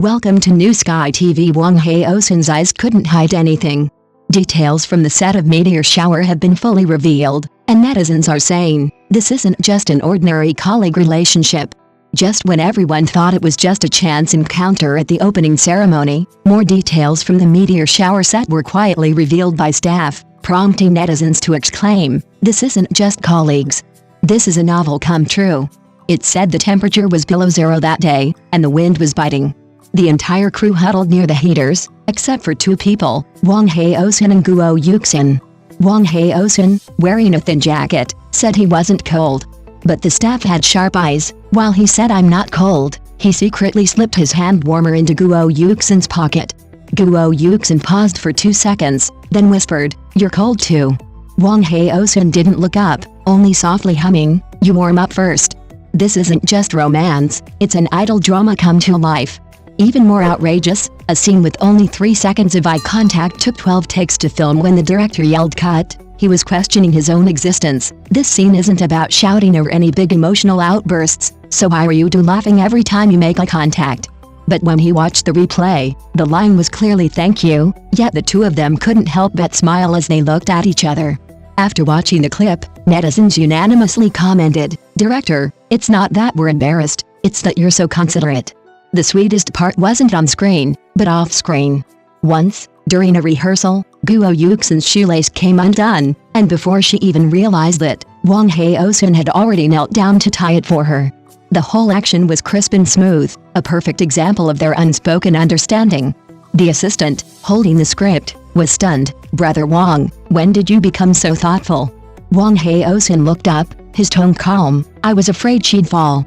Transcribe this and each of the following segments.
Welcome to New Sky TV. Wang Haozhen's eyes couldn't hide anything. Details from the set of Meteor Shower have been fully revealed, and netizens are saying, this isn't just an ordinary colleague relationship. Just when everyone thought it was just a chance encounter at the opening ceremony, more details from the Meteor Shower set were quietly revealed by staff, prompting netizens to exclaim, this isn't just colleagues. This is a novel come true. It said the temperature was below zero that day, and the wind was biting. The entire crew huddled near the heaters, except for two people, Wang Haozhen and Guo Yuxin. Wang Haozhen, wearing a thin jacket, said he wasn't cold. But the staff had sharp eyes. While he said I'm not cold, he secretly slipped his hand warmer into Guo Yuxin's pocket. Guo Yuxin paused for 2 seconds, then whispered, "You're cold too." Wang Haozhen didn't look up, only softly humming, "You warm up first." This isn't just romance, it's an idol drama come to life. Even more outrageous, a scene with only 3 seconds of eye contact took 12 takes to film. When the director yelled cut, he was questioning his own existence. This scene isn't about shouting or any big emotional outbursts, so why are you laughing every time you make eye contact? But when he watched the replay, the line was clearly "thank you," yet the two of them couldn't help but smile as they looked at each other. After watching the clip, netizens unanimously commented, "Director, it's not that we're embarrassed, it's that you're so considerate." The sweetest part wasn't on screen, but off screen. Once, during a rehearsal, Guo Yuxin's shoelace came undone, and before she even realized it, Wang Haozhen had already knelt down to tie it for her. The whole action was crisp and smooth, a perfect example of their unspoken understanding. The assistant, holding the script, was stunned. "Brother Wang, when did you become so thoughtful?" Wang Haozhen looked up, his tone calm. "I was afraid she'd fall."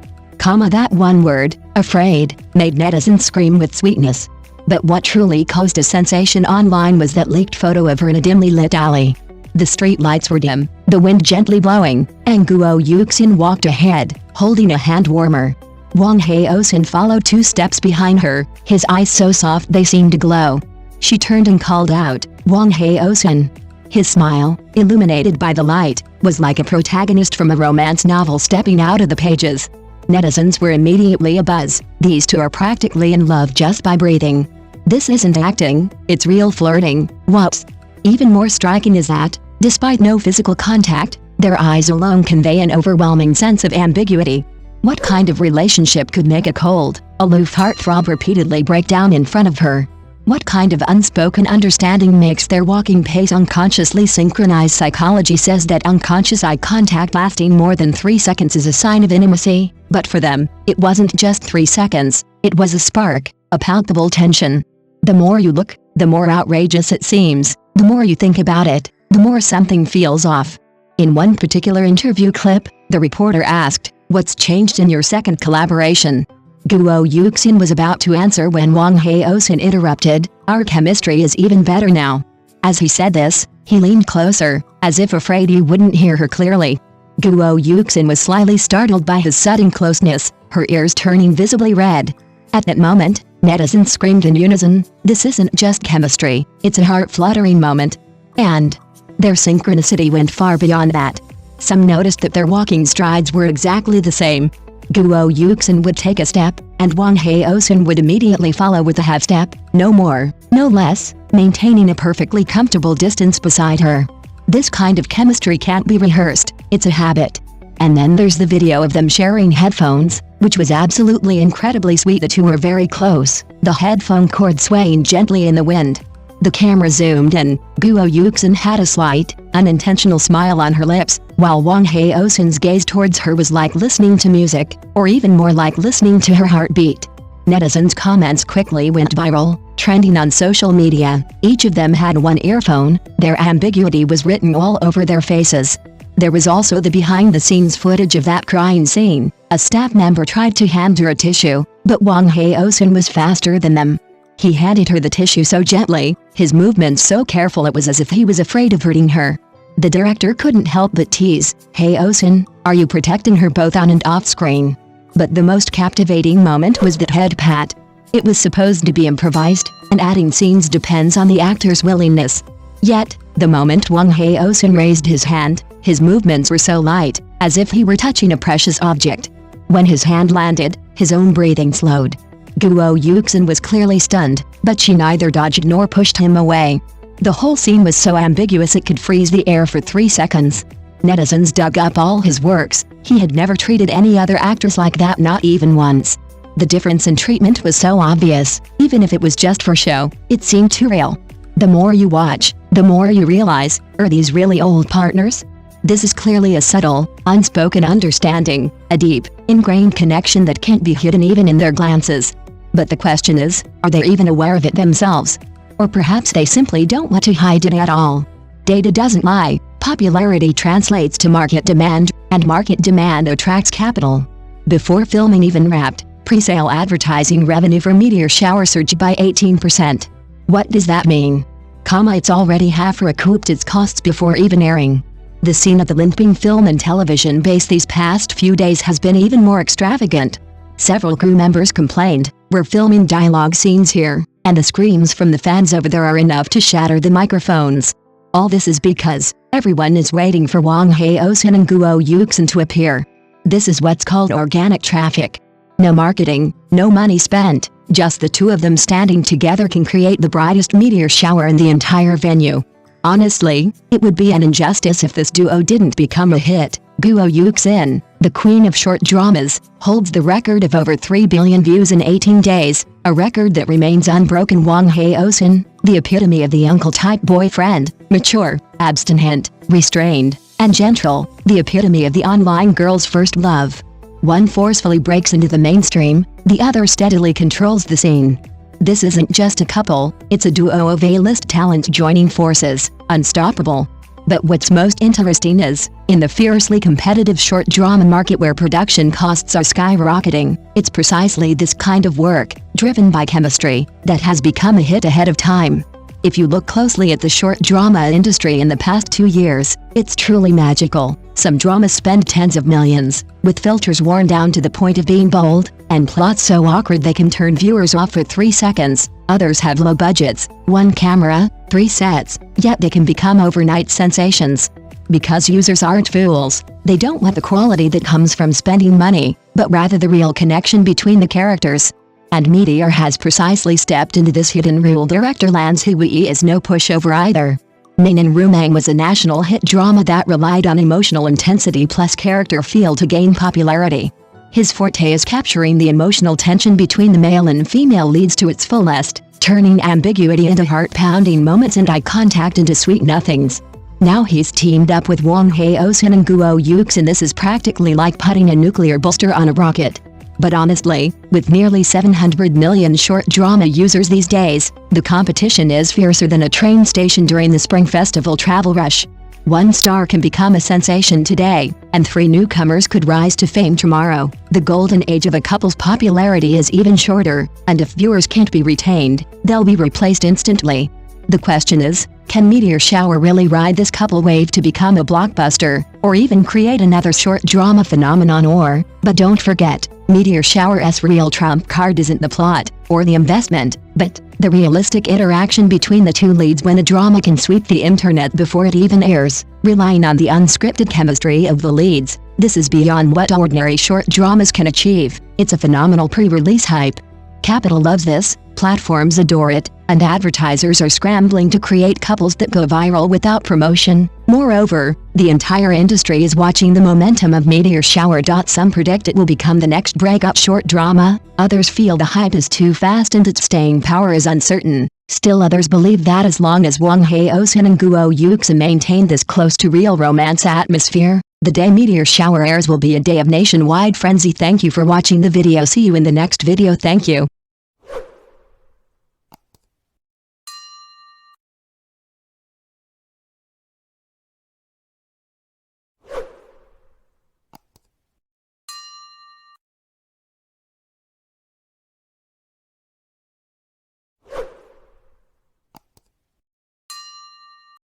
That one word, afraid, made netizens scream with sweetness. But what truly caused a sensation online was that leaked photo of her in a dimly lit alley. The street lights were dim, the wind gently blowing, and Guo Yuxin walked ahead, holding a hand warmer. Wang Haozhen followed 2 steps behind her, his eyes so soft they seemed to glow. She turned and called out, "Wang Haozhen." His smile, illuminated by the light, was like a protagonist from a romance novel stepping out of the pages. Netizens were immediately abuzz. These two are practically in love just by breathing. This isn't acting, it's real flirting. Whoops. Even more striking is that, despite no physical contact, their eyes alone convey an overwhelming sense of ambiguity. What kind of relationship could make a cold, aloof heartthrob repeatedly break down in front of her? What kind of unspoken understanding makes their walking pace unconsciously synchronized? Psychology says that unconscious eye contact lasting more than 3 seconds is a sign of intimacy, but for them, it wasn't just 3 seconds, it was a spark, a palpable tension. The more you look, the more outrageous it seems, the more you think about it, the more something feels off. In one particular interview clip, the reporter asked, "What's changed in your second collaboration?" Guo Yuxin was about to answer when Wang Haozhen interrupted, "Our chemistry is even better now." As he said this, he leaned closer, as if afraid you wouldn't hear her clearly. Guo Yuxin was slightly startled by his sudden closeness, her ears turning visibly red. At that moment, netizens screamed in unison, "This isn't just chemistry, it's a heart-fluttering moment." And their synchronicity went far beyond that. Some noticed that their walking strides were exactly the same. Guo Yuxin would take a step, and Wang Haozhen would immediately follow with a half step, no more, no less, maintaining a perfectly comfortable distance beside her. This kind of chemistry can't be rehearsed, it's a habit. And then there's the video of them sharing headphones, which was absolutely incredibly sweet. The two were very close, the headphone cord swaying gently in the wind. The camera zoomed in, Guo Yuxin had a slight, unintentional smile on her lips, while Wang Haozhen's gaze towards her was like listening to music, or even more like listening to her heartbeat. Netizens' comments quickly went viral, trending on social media. Each of them had one earphone, their ambiguity was written all over their faces. There was also the behind-the-scenes footage of that crying scene. A staff member tried to hand her a tissue, but Wang Haozhen was faster than them. He handed her the tissue so gently, his movements so careful it was as if he was afraid of hurting her. The director couldn't help but tease, "Haozhen, are you protecting her both on and off screen?" But the most captivating moment was that head pat. It was supposed to be improvised, and adding scenes depends on the actor's willingness. Yet, the moment Wang Haozhen raised his hand, his movements were so light, as if he were touching a precious object. When his hand landed, his own breathing slowed. Guo Yuxin was clearly stunned, but she neither dodged nor pushed him away. The whole scene was so ambiguous it could freeze the air for 3 seconds. Netizens dug up all his works. He had never treated any other actress like that, not even once. The difference in treatment was so obvious, even if it was just for show, it seemed too real. The more you watch, the more you realize, are these really old partners? This is clearly a subtle, unspoken understanding, a deep, ingrained connection that can't be hidden even in their glances. But the question is, are they even aware of it themselves? Or perhaps they simply don't want to hide it at all. Data doesn't lie, popularity translates to market demand, and market demand attracts capital. Before filming even wrapped, pre-sale advertising revenue for Meteor Shower surged by 18%. What does that mean? It's already half recouped its costs before even airing. The scene at the Linping Film and Television base these past few days has been even more extravagant. Several crew members complained, "We're filming dialogue scenes here, and the screams from the fans over there are enough to shatter the microphones." All this is because everyone is waiting for Wang Haozhen and Guo Yuxin to appear. This is what's called organic traffic. No marketing, no money spent, just the two of them standing together can create the brightest meteor shower in the entire venue. Honestly, it would be an injustice if this duo didn't become a hit. Guo Yuxin, the queen of short dramas, holds the record of over 3 billion views in 18 days, a record that remains unbroken. Wang Haozhen, the epitome of the uncle-type boyfriend, mature, abstinent, restrained, and gentle, the epitome of the online girl's first love. One forcefully breaks into the mainstream, the other steadily controls the scene. This isn't just a couple, it's a duo of A-list talent joining forces, unstoppable. But what's most interesting is, in the fiercely competitive short drama market where production costs are skyrocketing, it's precisely this kind of work, driven by chemistry, that has become a hit ahead of time. If you look closely at the short drama industry in the past 2 years, it's truly magical. Some dramas spend tens of millions, with filters worn down to the point of being bold, and plots so awkward they can turn viewers off for 3 seconds. Others have low budgets, 1 camera, 3 sets, yet they can become overnight sensations. Because users aren't fools, they don't want the quality that comes from spending money, but rather the real connection between the characters. And Meteor has precisely stepped into this hidden rule. Director Lan Hui is no pushover either. Ning and Rumang was a national hit drama that relied on emotional intensity plus character feel to gain popularity. His forte is capturing the emotional tension between the male and female leads to its fullest, turning ambiguity into heart-pounding moments and eye contact into sweet nothings. Now he's teamed up with Wang Haozhen and Guo Yuxin. This is practically like putting a nuclear booster on a rocket. But honestly, with nearly 700 million short drama users these days, the competition is fiercer than a train station during the Spring Festival travel rush. One star can become a sensation today, and 3 newcomers could rise to fame tomorrow. The golden age of a couple's popularity is even shorter, and if viewers can't be retained, they'll be replaced instantly. The question is, can Meteor Shower really ride this couple wave to become a blockbuster, or even create another short drama phenomenon? But don't forget, Meteor Shower's real trump card isn't the plot, or the investment, but the realistic interaction between the two leads when a drama can sweep the internet before it even airs, relying on the unscripted chemistry of the leads. This is beyond what ordinary short dramas can achieve. It's a phenomenal pre-release hype. Capital loves this, platforms adore it, and advertisers are scrambling to create couples that go viral without promotion. Moreover, the entire industry is watching the momentum of Meteor Shower. Some predict it will become the next breakup short drama, others feel the hype is too fast and its staying power is uncertain. Still others believe that as long as Wang Haozhen and Guo Yuxin maintain this close to real romance atmosphere, the day Meteor Shower airs will be a day of nationwide frenzy. Thank you for watching the video. See you in the next video. Thank you.